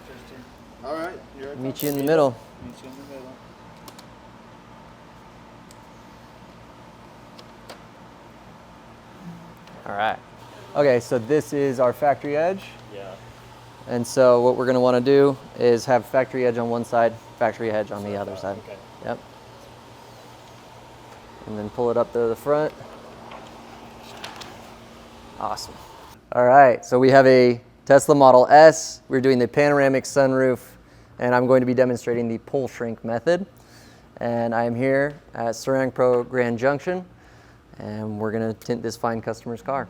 Tristan. All right. Here I come. Meet you in the middle. Meet you in the middle. All right. Okay, so this is our factory edge. Yeah. And so what we're going to want to do is have factory edge on one side, factory edge on the other side. Okay. Yep. And then pull it up to the front. Awesome. All right, so we have a Tesla Model S. We're doing the panoramic sunroof, and I'm going to be demonstrating the pull shrink method. And I'm here at Ceramic Pro Grand Junction, and we're going to tint this fine customer's car.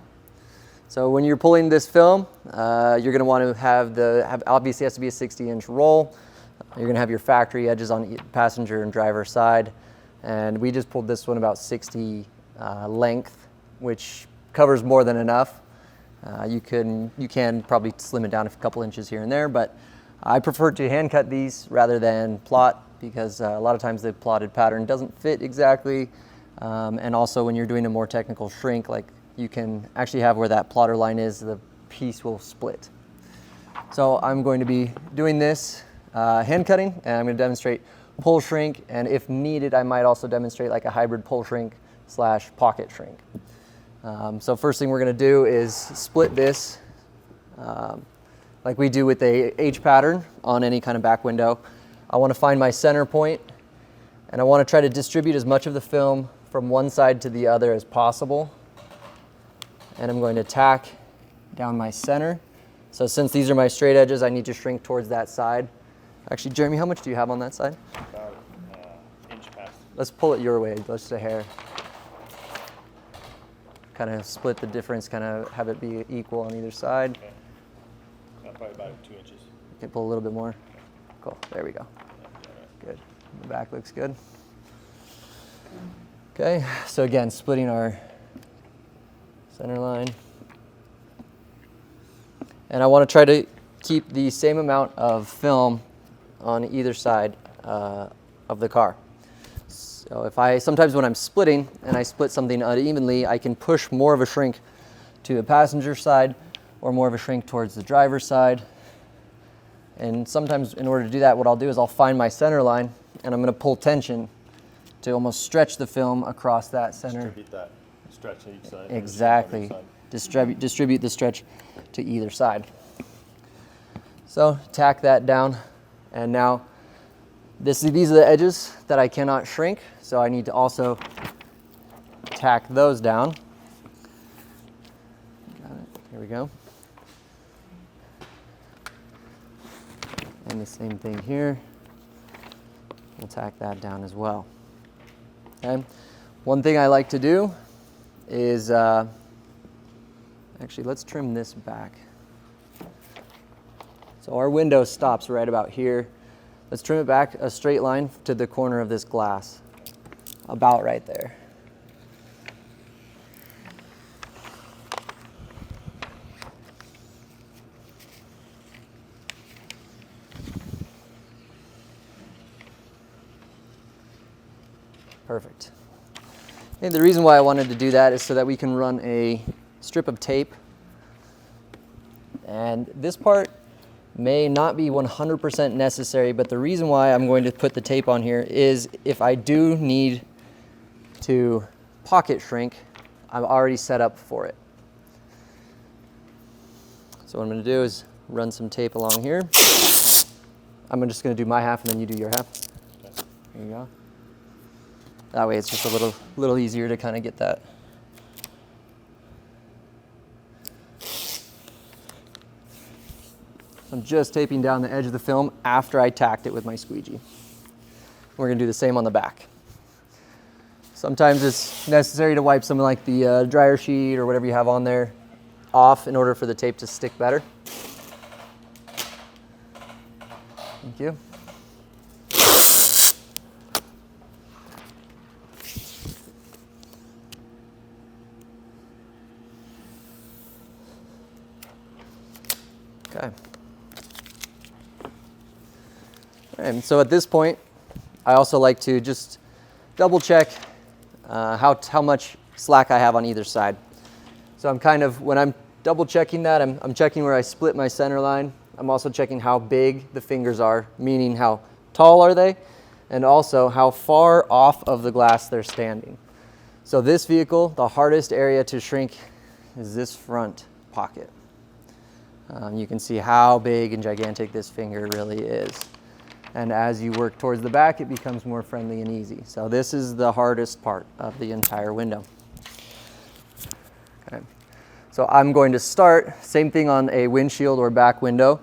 So when you're pulling this film, you're going to want to have obviously has to be a 60-inch roll. You're going to have your factory edges on passenger and driver side, and we just pulled this one about 60 length, which covers more than enough. You can probably slim it down a couple inches here and there, but I prefer to hand cut these rather than plot, because a lot of times the plotted pattern doesn't fit exactly, and also when you're doing a more technical shrink, like you can actually have where that plotter line is, the piece will split. So I'm going to be doing this hand cutting, and I'm going to demonstrate pull shrink, and if needed I might also demonstrate like a hybrid pull shrink / pocket shrink. So first thing we're going to do is split this like we do with a H pattern on any kind of back window. I want to find my center point, and I want to try to distribute as much of the film from one side to the other as possible. And I'm going to tack down my center. So since these are my straight edges, I need to shrink towards that side. Actually, Jeremy, how much do you have on that side? About inch past. Let's pull it your way, just a hair. Kind of split the difference, kind of have it be equal on either side. Okay. Probably about 2 inches. Okay, pull a little bit more. Cool, there we go. Good, the back looks good. Okay, so again, splitting our center line. And I want to try to keep the same amount of film on either side of the car. So sometimes when I'm splitting and I split something unevenly, I can push more of a shrink to the passenger side or more of a shrink towards the driver's side. And sometimes in order to do that, what I'll do is I'll find my center line, and I'm going to pull tension to almost stretch the film across that center. Distribute that stretch on each side. Exactly. Distribute the stretch to either side. So tack that down, and now these are the edges that I cannot shrink, so I need to also tack those down. Got it. Here we go. And the same thing here. We'll tack that down as well. Okay. One thing I like to do is, actually let's trim this back. So our window stops right about here. Let's trim it back a straight line to the corner of this glass, about right there. Perfect. And the reason why I wanted to do that is so that we can run a strip of tape. And this part may not be 100% necessary, but the reason why I'm going to put the tape on here is if I do need to pocket shrink, I'm already set up for it. So what I'm going to do is run some tape along here. I'm just going to do my half, and then you do your half. There you go. That way it's just a little easier to kind of get that. I'm just taping down the edge of the film after I tacked it with my squeegee. We're going to do the same on the back. Sometimes it's necessary to wipe something like the dryer sheet or whatever you have on there off in order for the tape to stick better. Thank you. Okay. And so at this point, I also like to just double check how much slack I have on either side. So I'm kind of, when I'm double checking that, I'm checking where I split my center line. I'm also checking how big the fingers are, meaning how tall are they, and also how far off of the glass they're standing. So this vehicle, the hardest area to shrink is this front pocket. You can see how big and gigantic this finger really is. And as you work towards the back, it becomes more friendly and easy. So this is the hardest part of the entire window. Okay. So I'm going to start, same thing on a windshield or back window.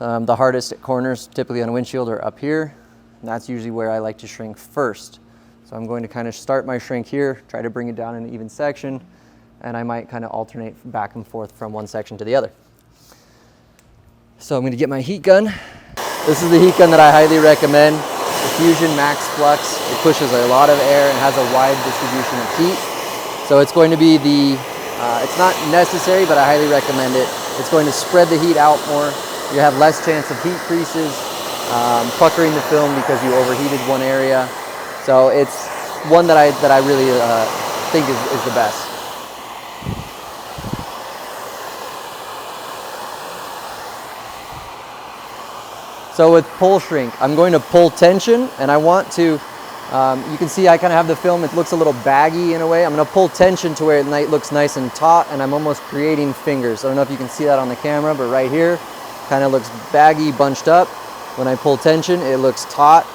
The hardest corners typically on a windshield are up here. And that's usually where I like to shrink first. So I'm going to kind of start my shrink here, try to bring it down in an even section, and I might kind of alternate back and forth from one section to the other. So I'm going to get my heat gun. This is the heat gun that I highly recommend. The Fusion Max Flux. It pushes a lot of air and has a wide distribution of heat. So it's going to be it's not necessary, but I highly recommend it. It's going to spread the heat out more. You have less chance of heat creases, puckering the film because you overheated one area. So it's one that I really think is the best. So with pull shrink, I'm going to pull tension, and I want to, you can see I kind of have the film, it looks a little baggy in a way. I'm going to pull tension to where it looks nice and taut, and I'm almost creating fingers. I don't know if you can see that on the camera, but right here, kind of looks baggy, bunched up. When I pull tension, it looks taut,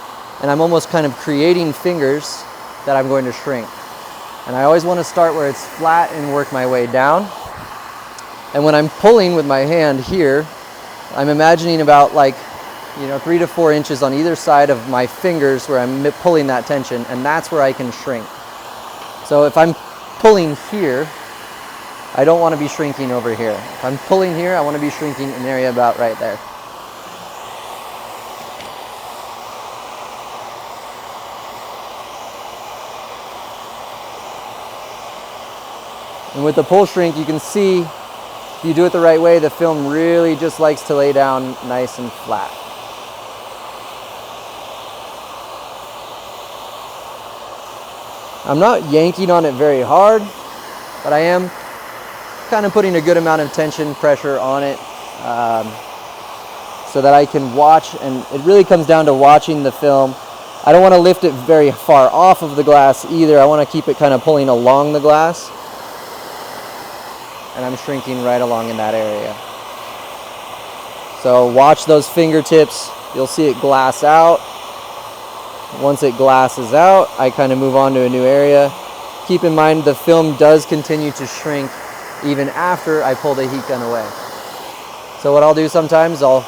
and I'm almost kind of creating fingers that I'm going to shrink. And I always want to start where it's flat and work my way down. And when I'm pulling with my hand here, I'm imagining about 3 to 4 inches on either side of my fingers where I'm pulling that tension, and that's where I can shrink. So if I'm pulling here, I don't want to be shrinking over here. If I'm pulling here, I want to be shrinking an area about right there. And with the pull shrink, you can see, if you do it the right way, the film really just likes to lay down nice and flat. I'm not yanking on it very hard, but I am kind of putting a good amount of tension, pressure on it, so that I can watch, and it really comes down to watching the film. I don't want to lift it very far off of the glass either. I want to keep it kind of pulling along the glass, and I'm shrinking right along in that area. So watch those fingertips. You'll see it glass out. Once it glasses out, I kind of move on to a new area. Keep in mind the film does continue to shrink even after I pull the heat gun away. So what I'll do sometimes, I'll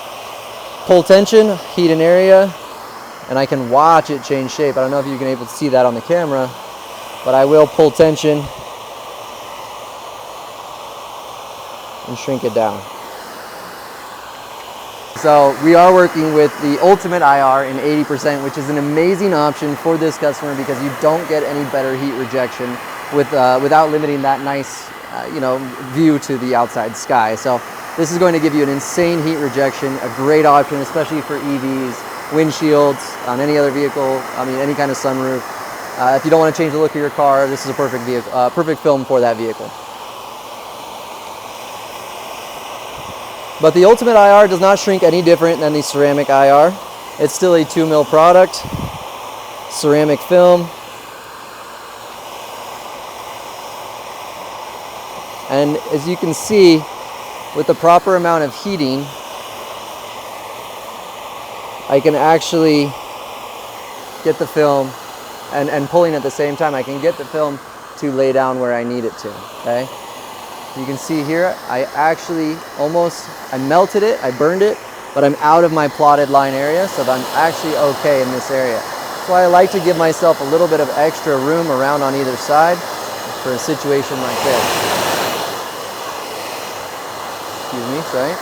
pull tension, heat an area, and I can watch it change shape. I don't know if you can able to see that on the camera, but I will pull tension and shrink it down. So we are working with the Ultimate IR in 80%, which is an amazing option for this customer because you don't get any better heat rejection without limiting that nice view to the outside sky. So this is going to give you an insane heat rejection, a great option, especially for EVs, windshields, on any other vehicle, any kind of sunroof. If you don't want to change the look of your car, this is a perfect vehicle, perfect film for that vehicle. But the Ultimate IR does not shrink any different than the Ceramic IR. It's still a 2 mil product, ceramic film. And as you can see, with the proper amount of heating, I can actually get the film, and pulling at the same time, I can get the film to lay down where I need it to, okay? You can see here, I melted it, I burned it, but I'm out of my plotted line area, so I'm actually okay in this area. That's why I like to give myself a little bit of extra room around on either side for a situation like this. Excuse me, sorry.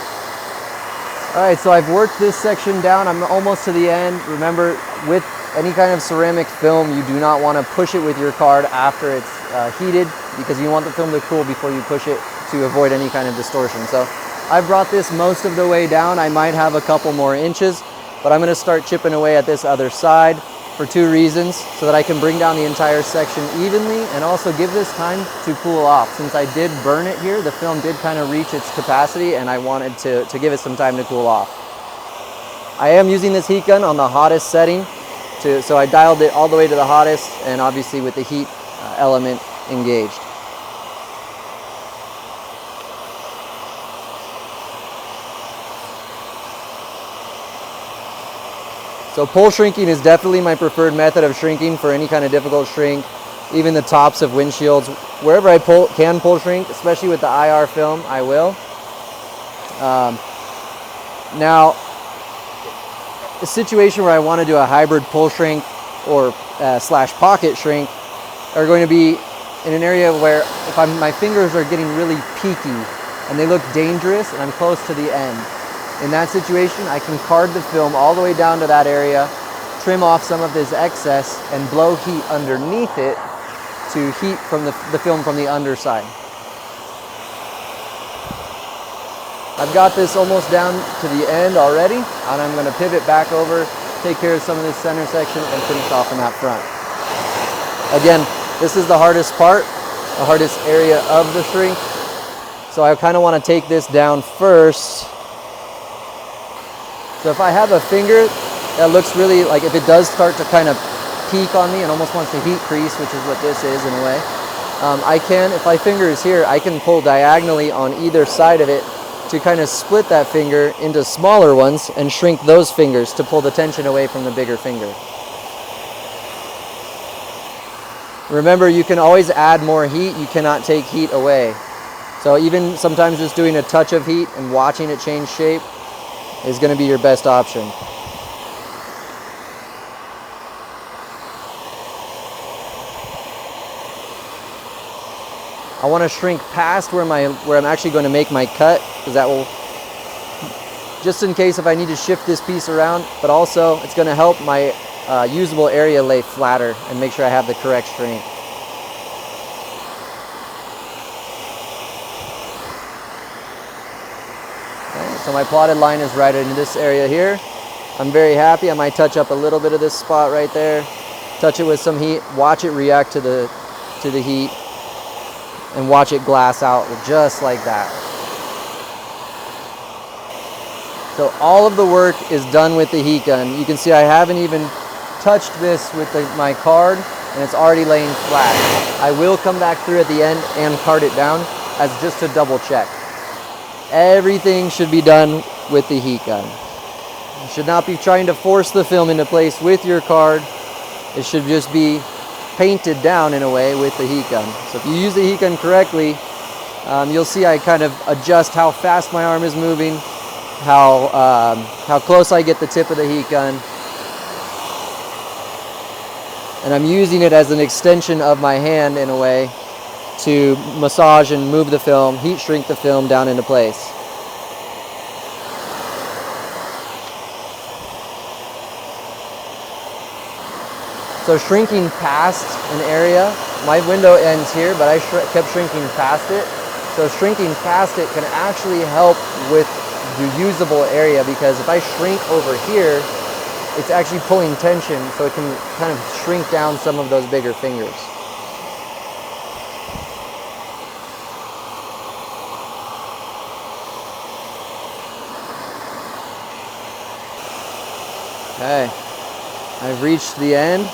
All right, so I've worked this section down. I'm almost to the end. Remember, with any kind of ceramic film, you do not want to push it with your card after it's heated, because you want the film to cool before you push it to avoid any kind of distortion. So I've brought this most of the way down. I might have a couple more inches, but I'm going to start chipping away at this other side. for 2 reasons. So that I can bring down the entire section evenly and also give this time to cool off. Since I did burn it here, the film did kind of reach its capacity and I wanted to give it some time to cool off. I am using this heat gun on the hottest setting, so I dialed it all the way to the hottest and obviously with the heat element engaged. So pole shrinking is definitely my preferred method of shrinking for any kind of difficult shrink, even the tops of windshields. Wherever I can pull shrink, especially with the IR film, I will. Now, a situation where I want to do a hybrid pull shrink or slash pocket shrink are going to be in an area where if my fingers are getting really peaky and they look dangerous and I'm close to the end. In that situation, I can card the film all the way down to that area, trim off some of this excess, and blow heat underneath it to heat from the film from the underside. I've got this almost down to the end already, and I'm going to pivot back over, take care of some of this center section, and finish off in that front. Again, this is the hardest part, the hardest area of the shrink, so I kind of want to take this down first. So if I have a finger that looks really, like if it does start to kind of peak on me and almost wants to heat crease, which is what this is in a way, I can, if my finger is here, I can pull diagonally on either side of it to kind of split that finger into smaller ones and shrink those fingers to pull the tension away from the bigger finger. Remember, you can always add more heat, you cannot take heat away. So even sometimes just doing a touch of heat and watching it change shape is going to be your best option. I want to shrink past where I'm actually going to make my cut, because that will, just in case if I need to shift this piece around, but also it's going to help my usable area lay flatter and make sure I have the correct strength. So my plotted line is right in this area here. I'm very happy. I might touch up a little bit of this spot right there. Touch it with some heat. Watch it react to the heat. And watch it glass out just like that. So all of the work is done with the heat gun. You can see I haven't even touched this with my card and it's already laying flat. I will come back through at the end and card it down as just to double check. Everything should be done with the heat gun. You should not be trying to force the film into place with your card. It should just be painted down in a way with the heat gun. So if you use the heat gun correctly, you'll see I kind of adjust how fast my arm is moving, how close I get the tip of the heat gun. And I'm using it as an extension of my hand in a way to massage and move the film, heat shrink the film down into place. So shrinking past an area, my window ends here, but I kept shrinking past it. So shrinking past it can actually help with the usable area, because if I shrink over here, it's actually pulling tension, so it can kind of shrink down some of those bigger fingers. Okay, I've reached the end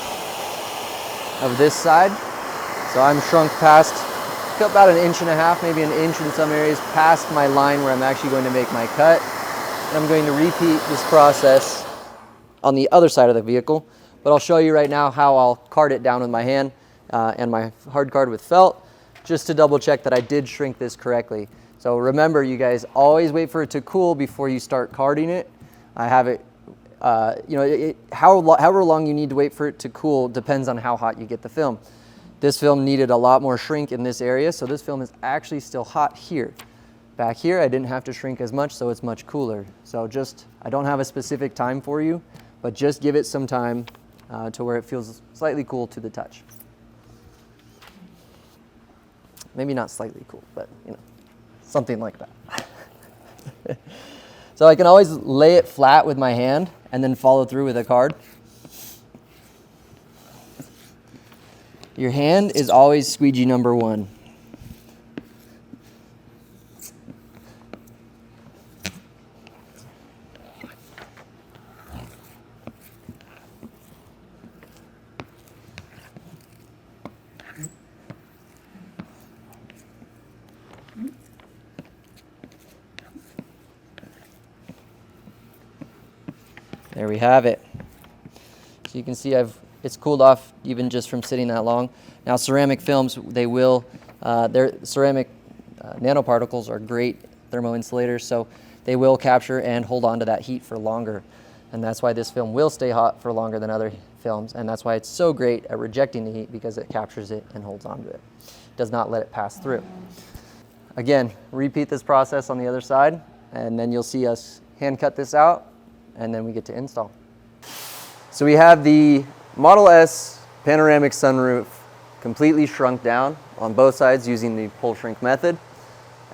of this side, so I'm shrunk past about 1.5 inches, maybe 1 inch in some areas, past my line where I'm actually going to make my cut. And I'm going to repeat this process on the other side of the vehicle, but I'll show you right now how I'll card it down with my hand and my hard card with felt, just to double check that I did shrink this correctly. So remember, you guys, always wait for it to cool before you start carding it. I have it, however long you need to wait for it to cool depends on how hot you get the film. This film needed a lot more shrink in this area, so this film is actually still hot here. Back here, I didn't have to shrink as much, so it's much cooler. So I don't have a specific time for you, but just give it some time to where it feels slightly cool to the touch. Maybe not slightly cool, but something like that. So I can always lay it flat with my hand and then follow through with a card. Your hand is always squeegee number one. There we have it. So you can see it's cooled off even just from sitting that long. Now ceramic films, their ceramic nanoparticles are great thermoinsulators, so they will capture and hold on to that heat for longer. And that's why this film will stay hot for longer than other films, and that's why it's so great at rejecting the heat, because it captures it and holds on to it. It does not let it pass through. Again, repeat this process on the other side, and then you'll see us hand cut this out, and then we get to install. So we have the Model S panoramic sunroof completely shrunk down on both sides using the pull shrink method.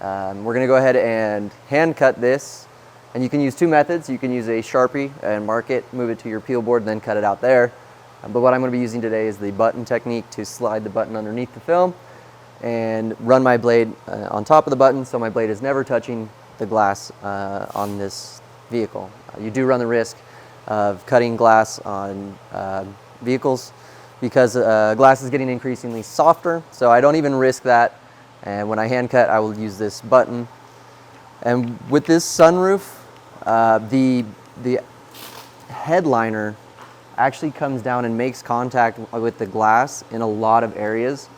We're going to go ahead and hand cut this, and you can use two methods. You can use a Sharpie and mark it, move it to your peel board, and then cut it out there. But what I'm going to be using today is the button technique to slide the button underneath the film and run my blade on top of the button, so my blade is never touching the glass on this vehicle. You do run the risk of cutting glass on vehicles because glass is getting increasingly softer, so I don't even risk that. And when I hand cut, I will use this button. And with this sunroof, the headliner actually comes down and makes contact with the glass in a lot of areas.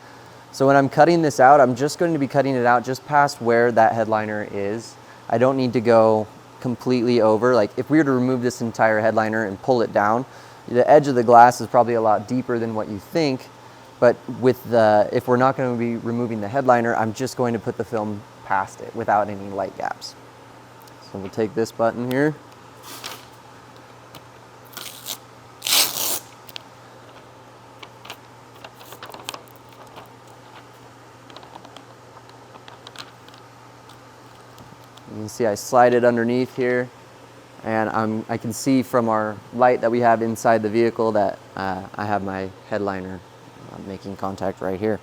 So when I'm cutting this out, I'm just going to be cutting it out just past where that headliner is. I don't need to go completely over. Like if we were to remove this entire headliner and pull it down, the edge of the glass is probably a lot deeper than what you think. But if we're not going to be removing the headliner, I'm just going to put the film past it without any light gaps. So we'll take this button here. You can see I slide it underneath here, and I can see from our light that we have inside the vehicle that I have my headliner making contact right here.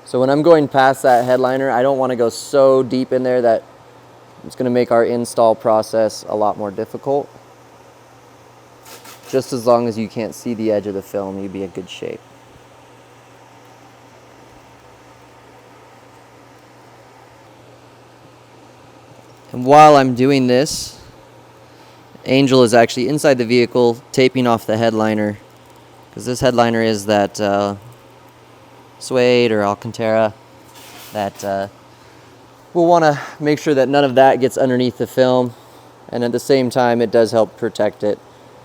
So when I'm going past that headliner, I don't want to go so deep in there that it's going to make our install process a lot more difficult. Just as long as you can't see the edge of the film, you'd be in good shape. And while I'm doing this, Angel is actually inside the vehicle taping off the headliner, because this headliner is that suede or Alcantara that we'll want to make sure that none of that gets underneath the film, and at the same time it does help protect it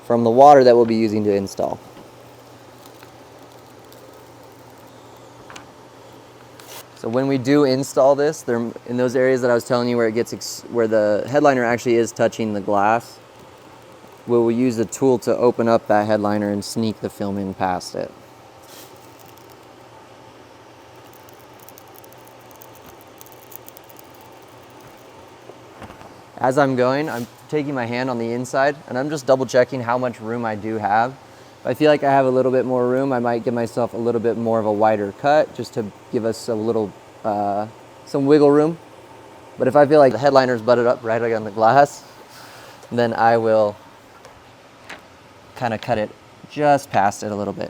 from the water that we'll be using to install. So when we do install this, in those areas that I was telling you where where the headliner actually is touching the glass, we will use a tool to open up that headliner and sneak the film in past it. As I'm going, I'm taking my hand on the inside and I'm just double checking how much room I do have. If I feel like I have a little bit more room, I might give myself a little bit more of a wider cut just to give us a little, some wiggle room. But if I feel like the headliner's butted up right on the glass, then I will kind of cut it just past it a little bit.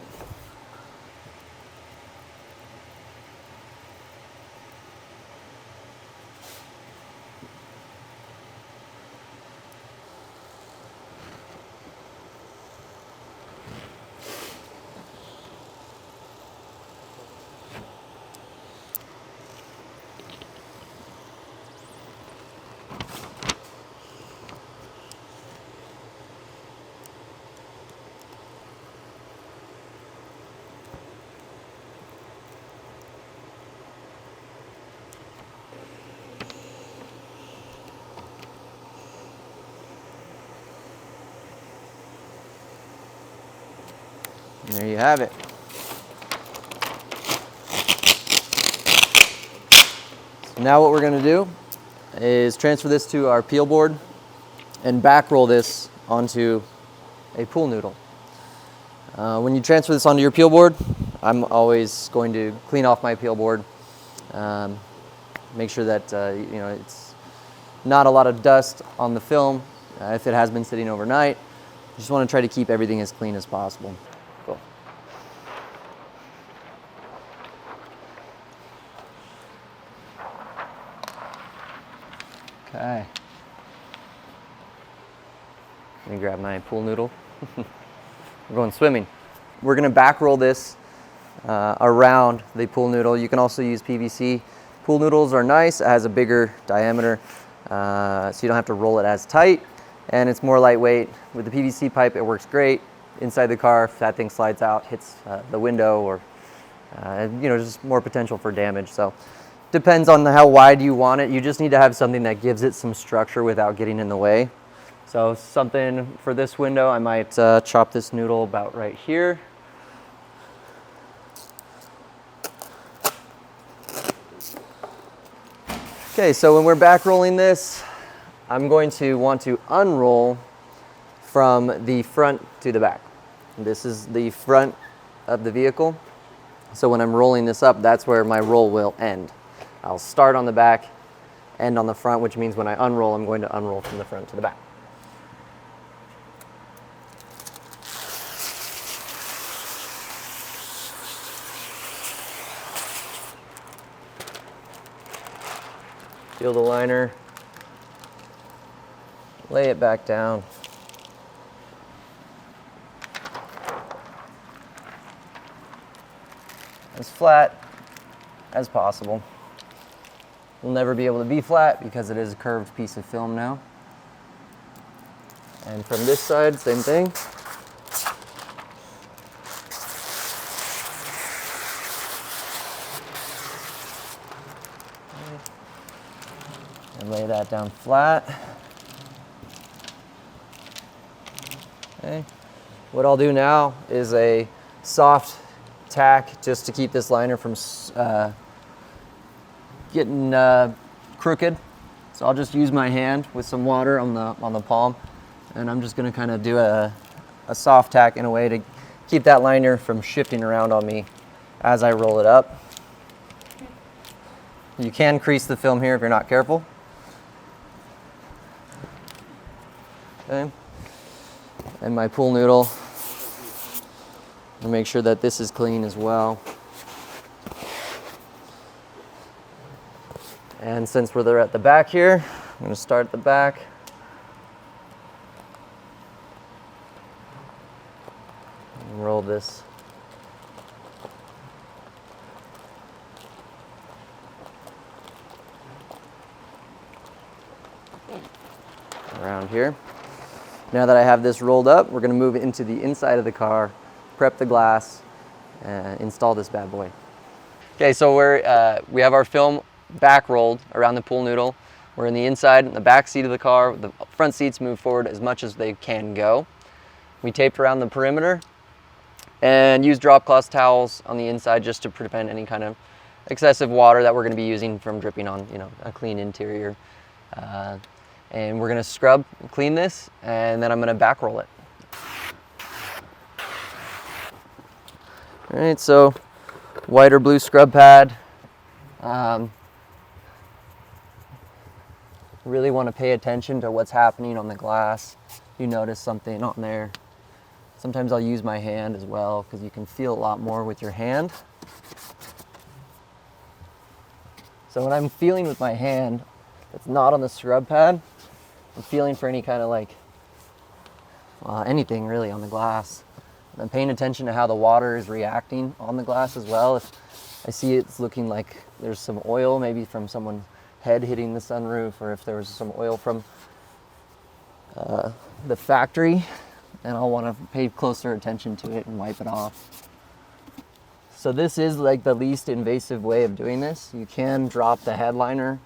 And there you have it. So now what we're going to do is transfer this to our peel board and back roll this onto a pool noodle. When you transfer this onto your peel board, I'm always going to clean off my peel board. Make sure that it's not a lot of dust on the film. If it has been sitting overnight, you just want to try to keep everything as clean as possible. Cool. Okay. Let me grab my pool noodle. We're going swimming. We're going to back roll this around the pool noodle. You can also use PVC. Pool noodles are nice. It has a bigger diameter, so you don't have to roll it as tight, and it's more lightweight. With the PVC pipe, it works great inside the car. If that thing slides out, hits the window, or just more potential for damage. So depends on how wide you want it. You just need to have something that gives it some structure without getting in the way. So something for this window, I might chop this noodle about right here. Okay, so when we're back rolling this, I'm going to want to unroll from the front to the back. This is the front of the vehicle. So when I'm rolling this up, that's where my roll will end. I'll start on the back, end on the front, which means when I unroll, I'm going to unroll from the front to the back. Peel the liner, lay it back down. As flat as possible. We'll never be able to be flat because it is a curved piece of film now. And from this side, same thing. And lay that down flat. Okay. What I'll do now is a soft tack just to keep this liner from getting crooked. So I'll just use my hand with some water on the palm, and I'm just going to kind of do a soft tack in a way to keep that liner from shifting around on me as I roll it up. You can crease the film here if you're not careful. Okay. And my pool noodle. And make sure that this is clean as well. And since we're there at the back here, I'm going to start at the back. And roll this around here. Now that I have this rolled up, we're going to move it into the inside of the car, prep the glass, and install this bad boy. Okay, so we have our film back rolled around the pool noodle. We're in the inside, in the back seat of the car. The front seats move forward as much as they can go. We taped around the perimeter and used drop cloth towels on the inside just to prevent any kind of excessive water that we're going to be using from dripping on, a clean interior. And we're going to scrub and clean this, and then I'm going to back roll it. All right, so white or blue scrub pad. Really want to pay attention to what's happening on the glass. You notice something on there. Sometimes I'll use my hand as well because you can feel a lot more with your hand. So when I'm feeling with my hand, it's not on the scrub pad. I'm feeling for any kind of anything really on the glass. I'm paying attention to how the water is reacting on the glass as well. If I see it's looking like there's some oil, maybe from someone's head hitting the sunroof, or if there was some oil from the factory, then I'll want to pay closer attention to it and wipe it off. So this is like the least invasive way of doing this. You can drop the headliner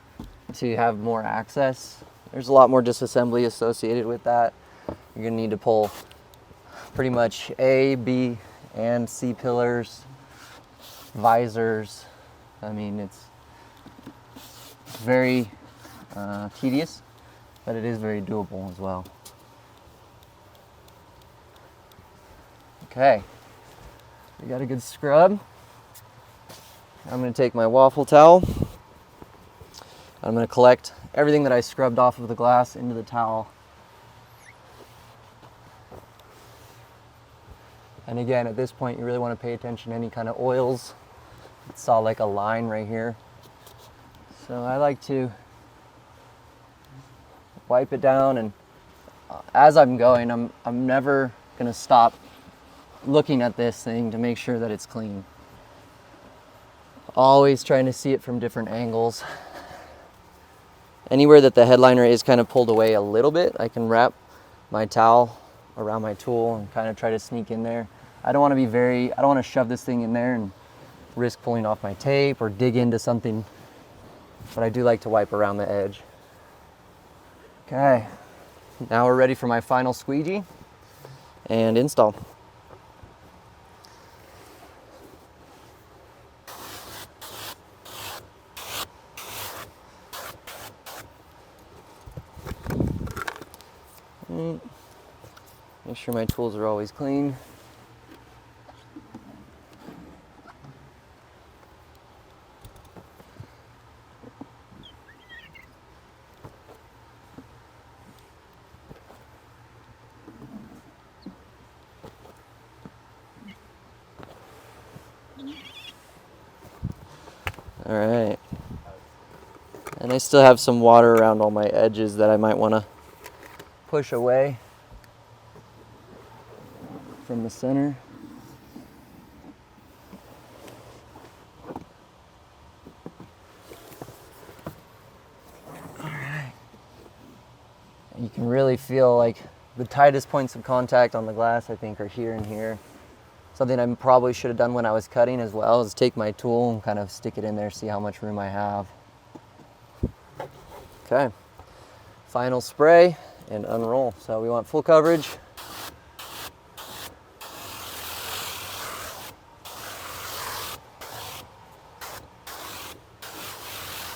to have more access. There's a lot more disassembly associated with that. You're gonna need to pull pretty much A, B, and C pillars, visors. I mean, it's very tedious, but it is very doable as well. Okay. I got a good scrub. I'm going to take my waffle towel. I'm going to collect everything that I scrubbed off of the glass into the towel. And again, at this point, you really want to pay attention to any kind of oils. I saw like a line right here. So I like to wipe it down, and as I'm going, I'm never going to stop looking at this thing to make sure that it's clean. Always trying to see it from different angles. Anywhere that the headliner is kind of pulled away a little bit, I can wrap my towel around my tool and kind of try to sneak in there. I don't want to shove this thing in there and risk pulling off my tape or dig into something, but I do like to wipe around the edge. Okay, now we're ready for my final squeegee and install. Make sure my tools are always clean. All right. And I still have some water around all my edges that I might want to push away from the center. All right. And you can really feel like the tightest points of contact on the glass, I think, are here and here. Something I probably should have done when I was cutting as well is take my tool and kind of stick it in there, see how much room I have. Okay, final spray and unroll. So we want full coverage.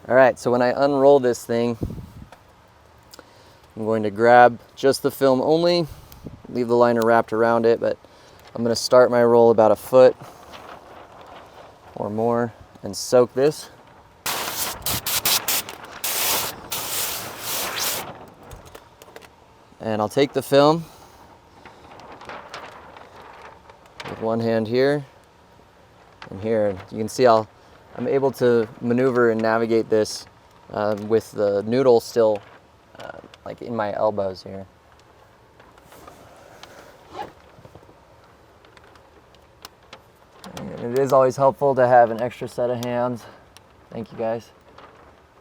All right, so when I unroll this thing, I'm going to grab just the film only, leave the liner wrapped around it, but I'm going to start my roll about a foot or more and soak this. And I'll take the film with one hand here and here. You can see I'm able to maneuver and navigate this with the noodle still like in my elbows here. And it is always helpful to have an extra set of hands, thank you guys,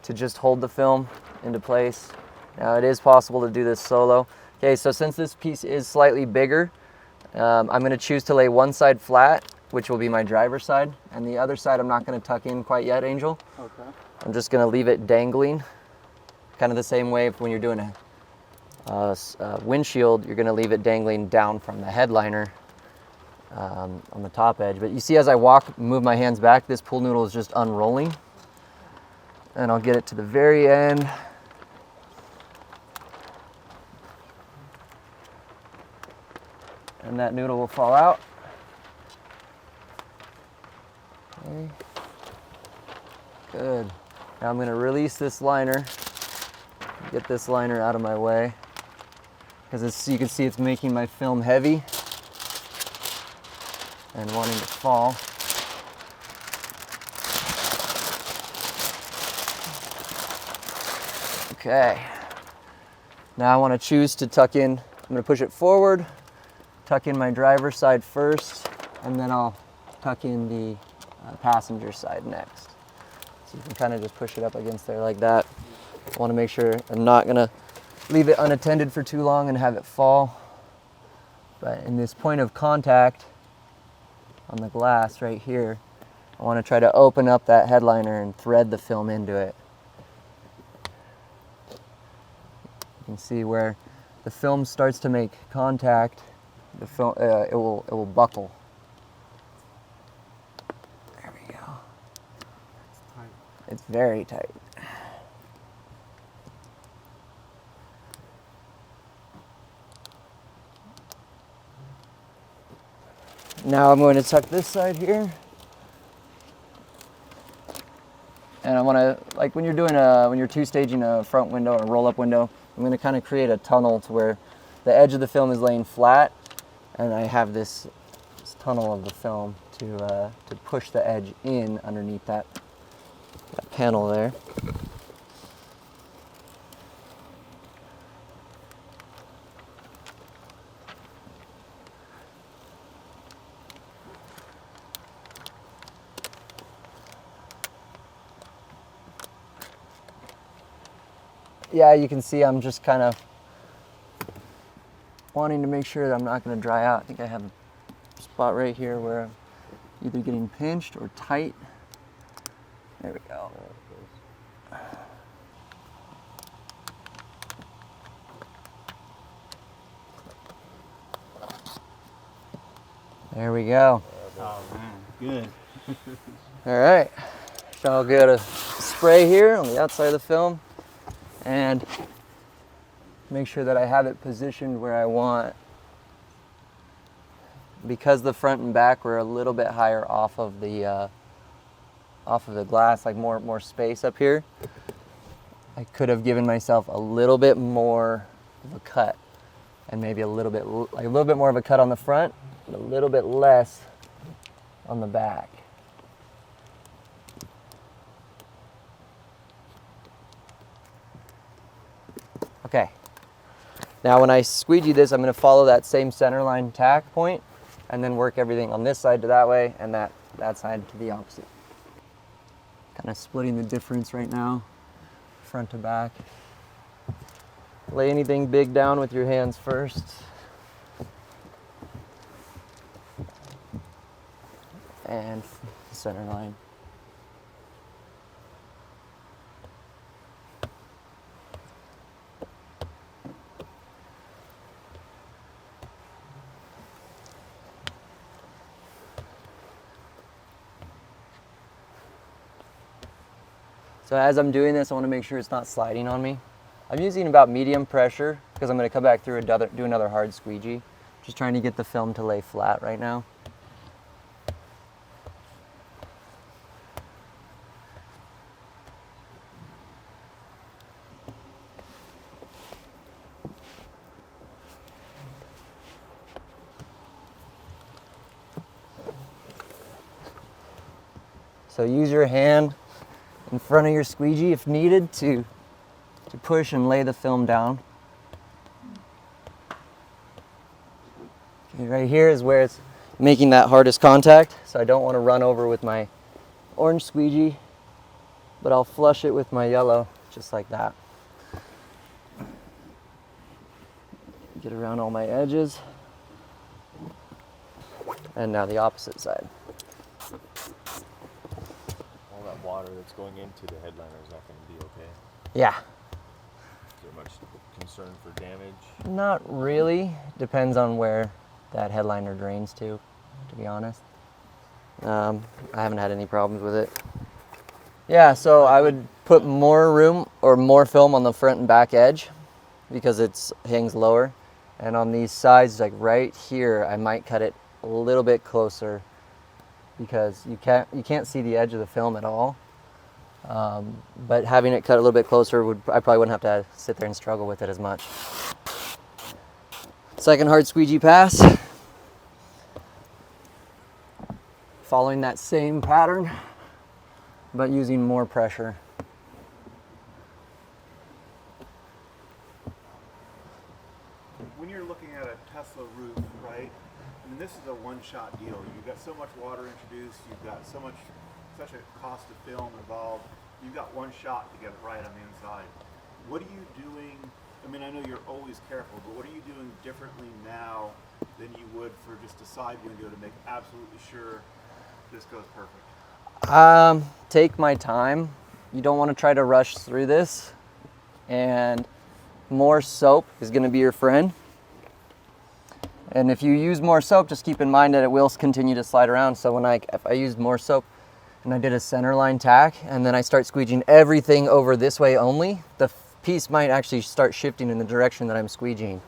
to just hold the film into place. Now it is possible to do this solo. Okay, so since this piece is slightly bigger, I'm going to choose to lay one side flat, which will be my driver's side, and the other side I'm not going to tuck in quite yet, Angel. Okay. I'm just going to leave it dangling, kind of the same way when you're doing a windshield, you're going to leave it dangling down from the headliner on the top edge. But you see, as I move my hands back, this pool noodle is just unrolling, and I'll get it to the very end. And that noodle will fall out. Okay. Good. Now I'm going to release this liner, get this liner out of my way, because you can see it's making my film heavy and wanting to fall. Okay. Now I want to choose to tuck in. I'm going to push it forward, tuck in my driver's side first, and then I'll tuck in the passenger side next. So you can kind of just push it up against there like that. I want to make sure I'm not going to leave it unattended for too long and have it fall. But in this point of contact on the glass right here, I want to try to open up that headliner and thread the film into it. You can see where the film starts to make contact, the film it will buckle. There we go. It's tight. It's very tight. Now I'm going to tuck this side here. And I want to, like when you're doing when you're two-staging a front window or roll-up window, I'm going to kind of create a tunnel to where the edge of the film is laying flat, and I have this tunnel of the film to push the edge in underneath that panel there. Yeah, you can see I'm just kind of wanting to make sure that I'm not going to dry out. I think I have a spot right here where I'm either getting pinched or tight. There we go. There we go. Oh man, good. All right. So I'll get a spray here on the outside of the film and make sure that I have it positioned where I want. Because the front and back were a little bit higher off of the glass, like more space up here, I could have given myself a little bit more of a cut, and maybe a little bit more of a cut on the front, but a little bit less on the back. Okay. Now when I squeegee this, I'm going to follow that same center line tack point and then work everything on this side to that way and that side to the opposite. Kind of splitting the difference right now, front to back. Lay anything big down with your hands first. And center line. So as I'm doing this, I want to make sure it's not sliding on me. I'm using about medium pressure because I'm going to come back through and do another hard squeegee. Just trying to get the film to lay flat right now. So use your hand in front of your squeegee if needed to push and lay the film down. Okay, right here is where it's making that hardest contact, so I don't want to run over with my orange squeegee, but I'll flush it with my yellow, just like that. Get around all my edges. And now the opposite side. All that water that's going into the headliner is not going to be okay. Yeah. Is there much concern for damage? Not really. Depends on where that headliner drains to be honest. I haven't had any problems with it. Yeah, so I would put more room or more film on the front and back edge because it hangs lower. And on these sides, like right here, I might cut it a little bit closer because you can't see the edge of the film at all. But having it cut a little bit closer, I probably wouldn't have to sit there and struggle with it as much. Second hard squeegee pass. Following that same pattern, but using more pressure. When you're looking at a Tesla roof, right? I mean, this is a one-shot deal. You've got so much water introduced. You've got such a cost of film involved. You've got one shot to get it right on the inside. What are you doing? I mean, I know you're always careful, but what are you doing differently now than you would for just a side window to make absolutely sure this goes perfect? Take my time. You don't want to try to rush through this, and more soap is going to be your friend. And if you use more soap, just keep in mind that it will continue to slide around. So if I used more soap and I did a center line tack and then I start squeegeeing everything over this way only, the piece might actually start shifting in the direction that I'm squeegeeing.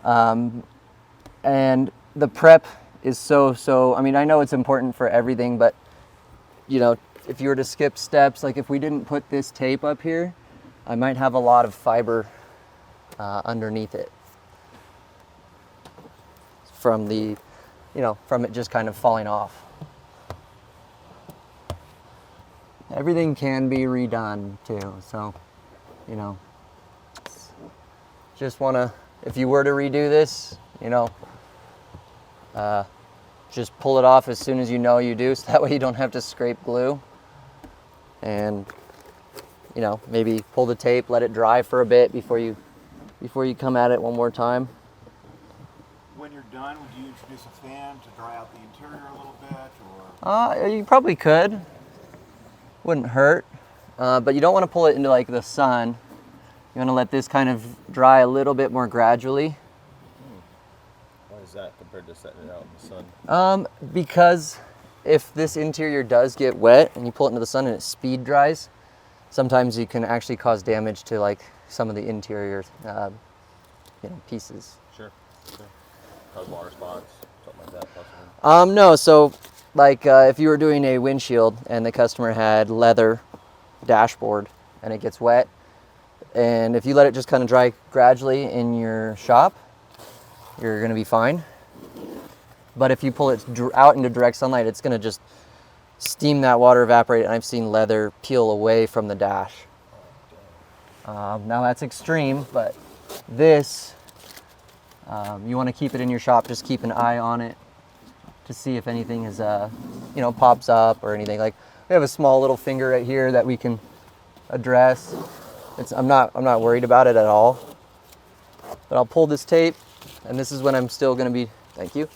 And the prep is so, I mean, I know it's important for everything, but you know, if you were to skip steps, like if we didn't put this tape up here, I might have a lot of fiber underneath it from the, you know, from it just kind of falling off. Everything can be redone too, so, you know, just want to, if you were to redo this, you know, just pull it off as soon as you know you do, so that way you don't have to scrape glue. And, you know, maybe pull the tape, let it dry for a bit before you come at it one more time. When you're done, would you introduce a fan to dry out the interior a little bit, or? You probably could. Wouldn't hurt. But you don't want to pull it into like the sun. You want to let this kind of dry a little bit more gradually. Why is that compared to setting it out in the sun? Because if this interior does get wet and you pull it into the sun and it speed dries, sometimes you can actually cause damage to like some of the interior you know, pieces. Sure. Cause water spots, something like that possibly. No, so like if you were doing a windshield and the customer had leather dashboard and it gets wet, and if you let it just kind of dry gradually in your shop, you're going to be fine. But if you pull it out into direct sunlight, it's going to just steam that water, evaporate, and I've seen leather peel away from the dash. Now that's extreme, but this, you want to keep it in your shop. Just keep an eye on it to see if anything is, you know, pops up or anything. Like we have a small little finger right here that we can address. I'm not worried about it at all. But I'll pull this tape, and this is when I'm still going to be. Thank you.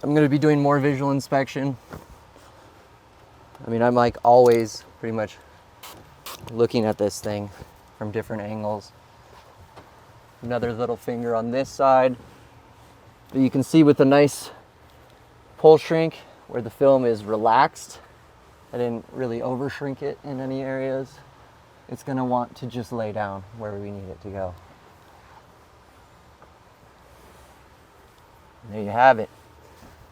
I'm going to be doing more visual inspection. I mean, I'm like always pretty much looking at this thing from different angles. Another little finger on this side. But you can see with the nice pull shrink where the film is relaxed. I didn't really over shrink it in any areas. It's going to want to just lay down where we need it to go. And there you have it.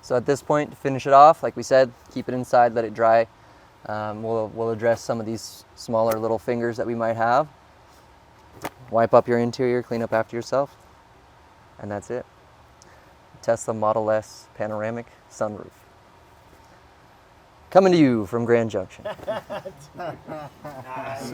So at this point, to finish it off, like we said, keep it inside, let it dry. We'll address some of these smaller little fingers that we might have. Wipe up your interior, clean up after yourself, and that's it. Tesla Model S Panoramic Sunroof. Coming to you from Grand Junction. Nice.